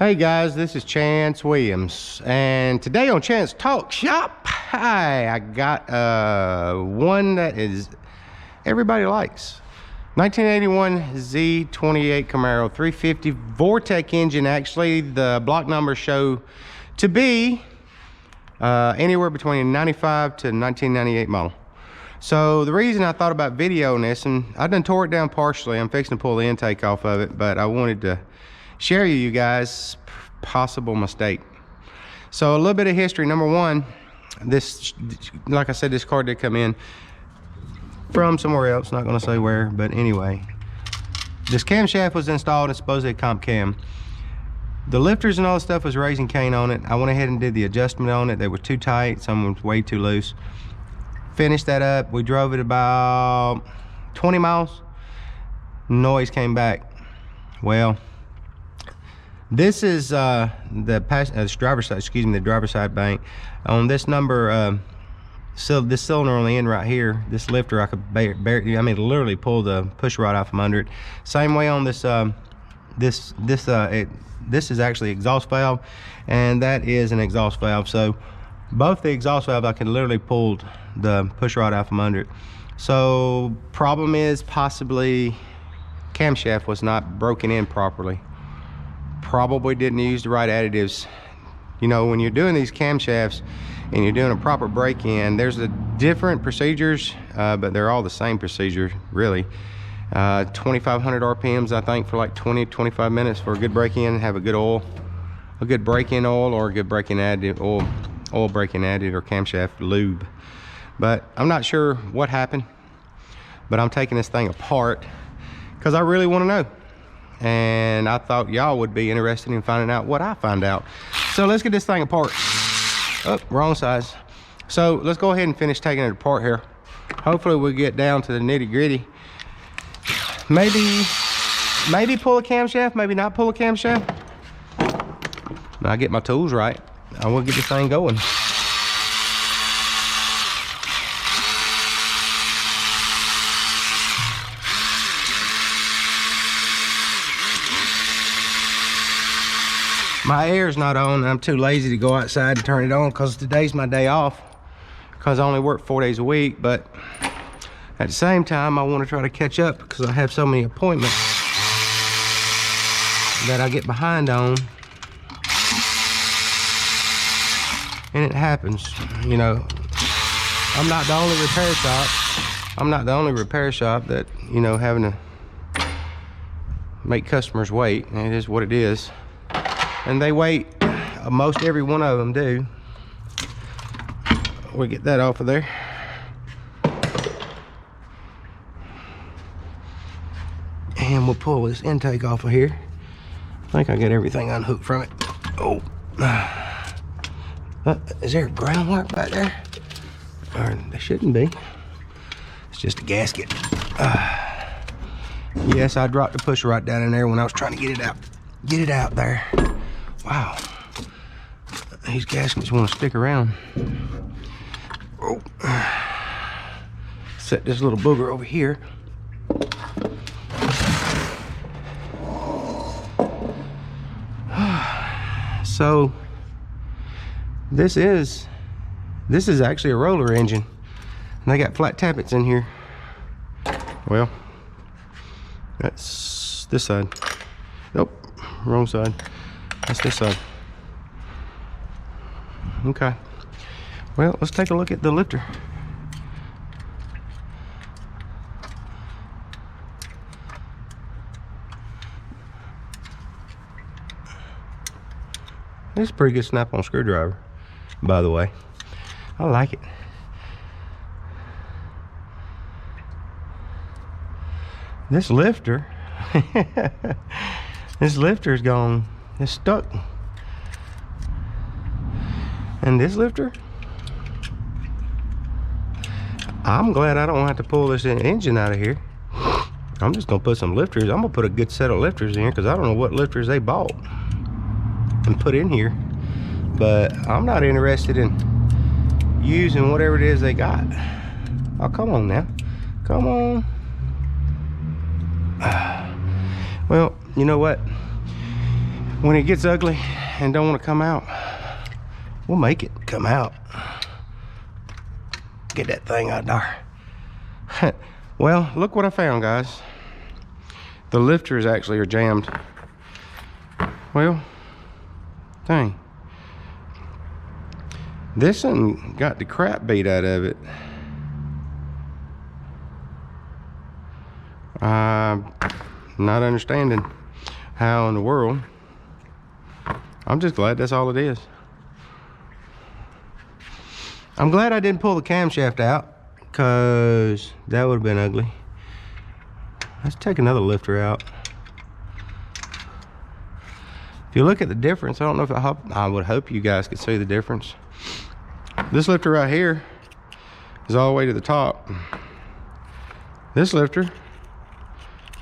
Hey guys, this is Chance Williams, and today on Chance Talk Shop, I got one that is everybody likes. 1981 Z28 Camaro 350 Vortec engine. Actually, the block numbers show to be anywhere between 95 to 1998 model. So the reason I thought about videoing this, and I done tore it down partially, I'm fixing to pull the intake off of it, but I wanted to share you guys possible mistake. So a little bit of history. Number one, this, like I said, this car did come in from somewhere else, not going to say where, but anyway, this camshaft was installed and supposedly a comp cam. The lifters and all the stuff was Raising Cane on it. I went ahead and did the adjustment on it. They were too tight, some was way too loose. Finished that up. We drove it about 20 miles. Noise came back. Well, this is the driver's side, excuse me, the driver's side bank. On this number, so this cylinder on the end right here, this lifter, I could barely, I mean, literally pull the push rod out from under it. Same way on this, this is actually exhaust valve, and that is an exhaust valve. So both the exhaust valves, I can literally pull the push rod out from under it. So problem is possibly camshaft was not broken in properly. Probably didn't use the right additives. You know, when you're doing these camshafts and you're doing a proper break-in, there's a different procedures, but they're all the same procedure, really. 2,500 RPMs, I think, for like 20-25 minutes for a good break-in. Have a good oil, a good break-in oil, or a good break-in additive, oil break-in additive, or camshaft lube. But I'm not sure what happened, but I'm taking this thing apart because I really want to know. And I thought y'all would be interested in finding out what I find out. So let's get this thing apart. Oh, wrong size. So let's go ahead and finish taking it apart here. Hopefully we'll get down to the nitty gritty. Maybe pull a camshaft, maybe not pull a camshaft. When I get my tools right, I will get this thing going. My air's not on, and I'm too lazy to go outside and turn it on because today's my day off, because I only work 4 days a week. But at the same time, I want to try to catch up because I have so many appointments that I get behind on. And it happens, you know. I'm not the only repair shop. I'm not the only repair shop that, you know, having to make customers wait. It is what it is. And they wait, most every one of them do. We'll get that off of there. And we'll pull this intake off of here. I think I got everything unhooked from it. Oh. Is there groundwork back there? Or there shouldn't be. It's just a gasket. Yes, I dropped the pusher right down in there when I was trying to get it out. Get it out there. Wow, these gaskets want to stick around. Oh. Set this little booger over here. So this is actually a roller engine, and they got flat tappets in here. Well, that's this side. Nope, wrong side. That's this side. Okay. Well, let's take a look at the lifter. This is a pretty good snap-on screwdriver, by the way. I like it. This lifter, this lifter's gone. It's stuck. And this lifter, I'm glad I don't have to pull this engine out of here. I'm just gonna put some lifters. I'm gonna put a good set of lifters in here because I don't know what lifters they bought and put in here. But I'm not interested in using whatever it is they got. Oh, come on now. Come on. Well, you know what? when it gets ugly and don't want to come out, we'll make it come out. Get that thing out there. Well, look what I found, guys. The lifters actually are jammed. Well, dang. This one got the crap beat out of it. I'm not understanding how in the world. I'm just glad that's all it is. I'm glad I didn't pull the camshaft out, because that would have been ugly. Let's take another lifter out. If you look at the difference, I don't know if I would hope you guys could see the difference. This lifter right here is all the way to the top. This lifter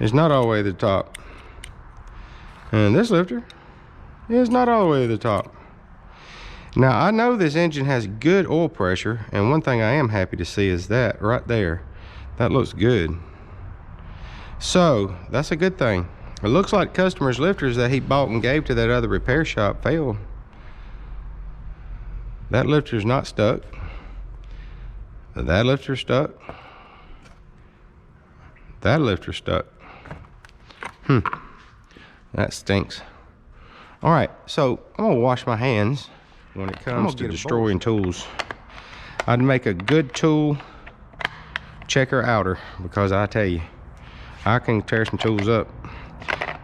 is not all the way to the top. And this lifter is not all the way to the top. Now, I know this engine has good oil pressure, and one thing I am happy to see is that right there. That looks good. So, that's a good thing. It looks like customers' lifters that he bought and gave to that other repair shop failed. That lifter's not stuck. That lifter's stuck. That lifter's stuck. That stinks. All right, so I'm gonna wash my hands when it comes to destroying tools. I'd make a good tool checker outer, because I tell you, I can tear some tools up.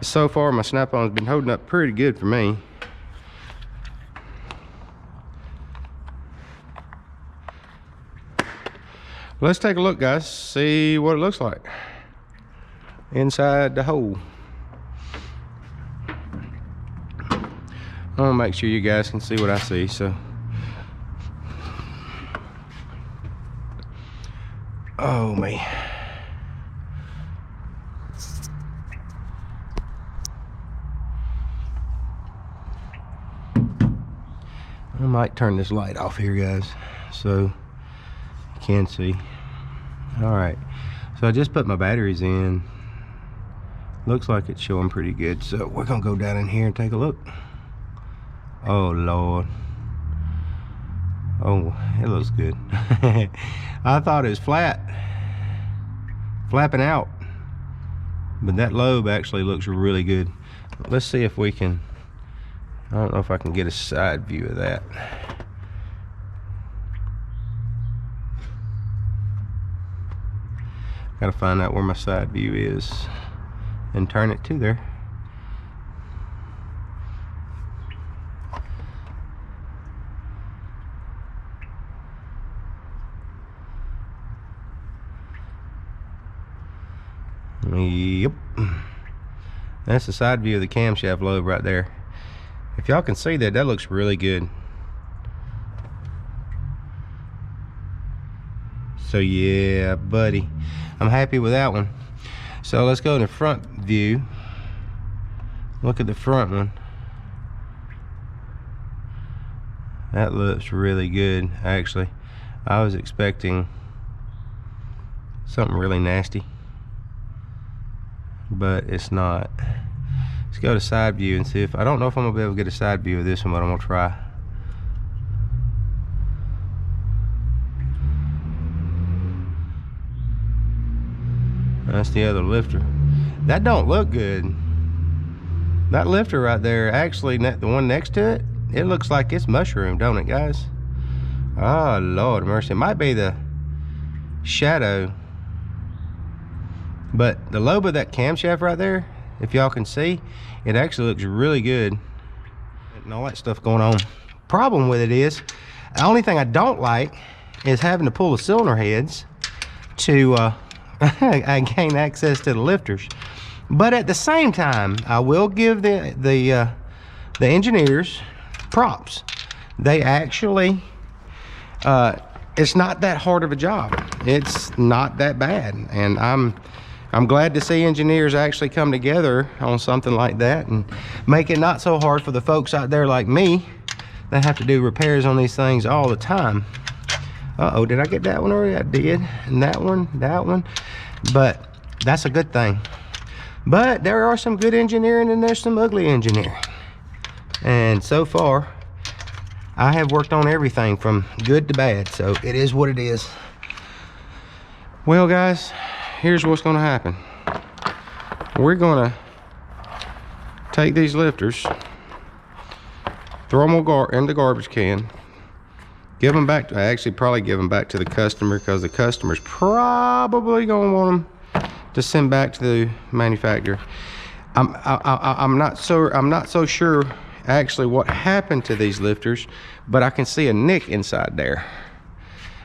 So far, my snap-on's been holding up pretty good for me. Let's take a look, guys, see what it looks like inside the hole. I'm gonna make sure you guys can see what I see. So, oh man, I might turn this light off here, guys, so you can see. All right, so I just put my batteries in. Looks like it's showing pretty good, so we're gonna go down in here and take a look. Oh Lord. Oh, it looks good. I thought it was flapping out, but that lobe actually looks really good. Let's see if we can, I don't know if I can get a side view of that. Gotta find out where my side view is and turn it to there. Yep, that's the side view of the camshaft lobe right there. If y'all can see that, that looks really good. So yeah, buddy, I'm happy with that one. So let's go to the front view. Look at the front one. That looks really good, actually. I was expecting something really nasty, but it's not. Let's go to side view and see if, I don't know if I'm gonna be able to get a side view of this one, but I'm gonna try. That's the other lifter. That don't look good. That lifter right there, actually, the one next to it, it looks like it's mushroom, don't it, guys? Oh Lord mercy, it might be the shadow. But the lobe of that camshaft right there, if y'all can see, it actually looks really good. And all that stuff going on. Problem with it is, the only thing I don't like is having to pull the cylinder heads to gain access to the lifters. But at the same time, I will give the engineers props. They actually, it's not that hard of a job. It's not that bad, and I'm glad to see engineers actually come together on something like that and make it not so hard for the folks out there like me that have to do repairs on these things all the time. Uh-oh, did I get that one already? I did. And that one. But that's a good thing. But there are some good engineering and there's some ugly engineering. And so far, I have worked on everything from good to bad, so it is what it is. Well, guys, here's what's gonna happen. We're gonna take these lifters, throw them in the garbage can, give them back to, actually probably give them back to the customer, because the customer's probably gonna want them to send back to the manufacturer. I'm not so sure actually what happened to these lifters, but I can see a nick inside there,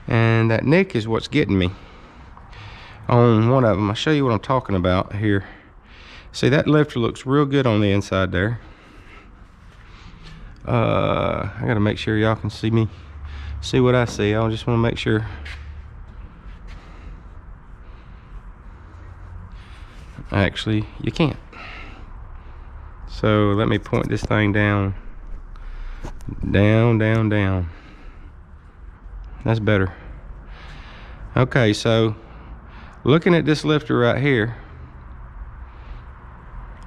and that nick is what's getting me on one of them. I'll show you what I'm talking about here. See, that lifter looks real good on the inside there. I gotta make sure y'all can see me, see what I see. I just want to make sure. Actually, you can't. So let me point this thing down. Down, down, down. That's better. Okay, so looking at this lifter right here,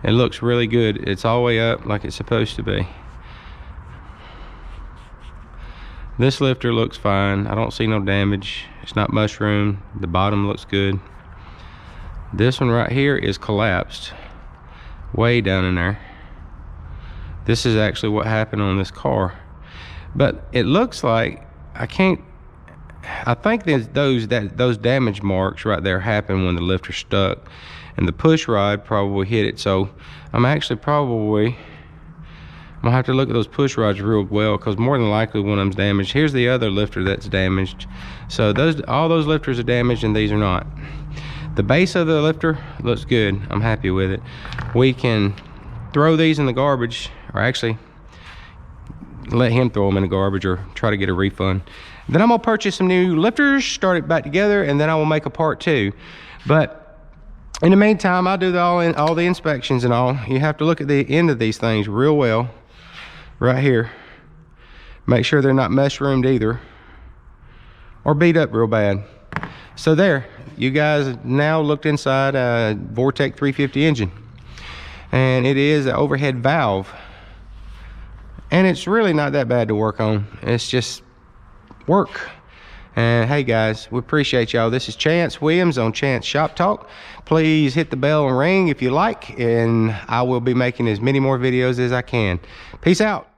it looks really good. It's all the way up like it's supposed to be. This lifter looks fine. I don't see no damage. It's not mushroom. The bottom looks good. This one right here is collapsed way down in there. This is actually what happened on this car, but it looks like I think those damage marks right there happened when the lifter stuck, and the push rod probably hit it. So I'm gonna have to look at those push rods real well, because more than likely one of them's damaged. Here's the other lifter that's damaged. So all those lifters are damaged and these are not. The base of the lifter looks good. I'm happy with it. We can throw these in the garbage, or actually let him throw them in the garbage, or try to get a refund. Then I'm gonna purchase some new lifters, start it back together, and then I will make a part 2. But in the meantime, I'll do all the inspections and all. You have to look at the end of these things real well, right here. Make sure they're not mushroomed either, or beat up real bad. So there, you guys now looked inside a Vortec 350 engine, and it is an overhead valve, and it's really not that bad to work on. It's just work. And hey guys, we appreciate y'all. This is Chance Williams on Chance Shop Talk. Please hit the bell and ring if you like, and I will be making as many more videos as I can. Peace out.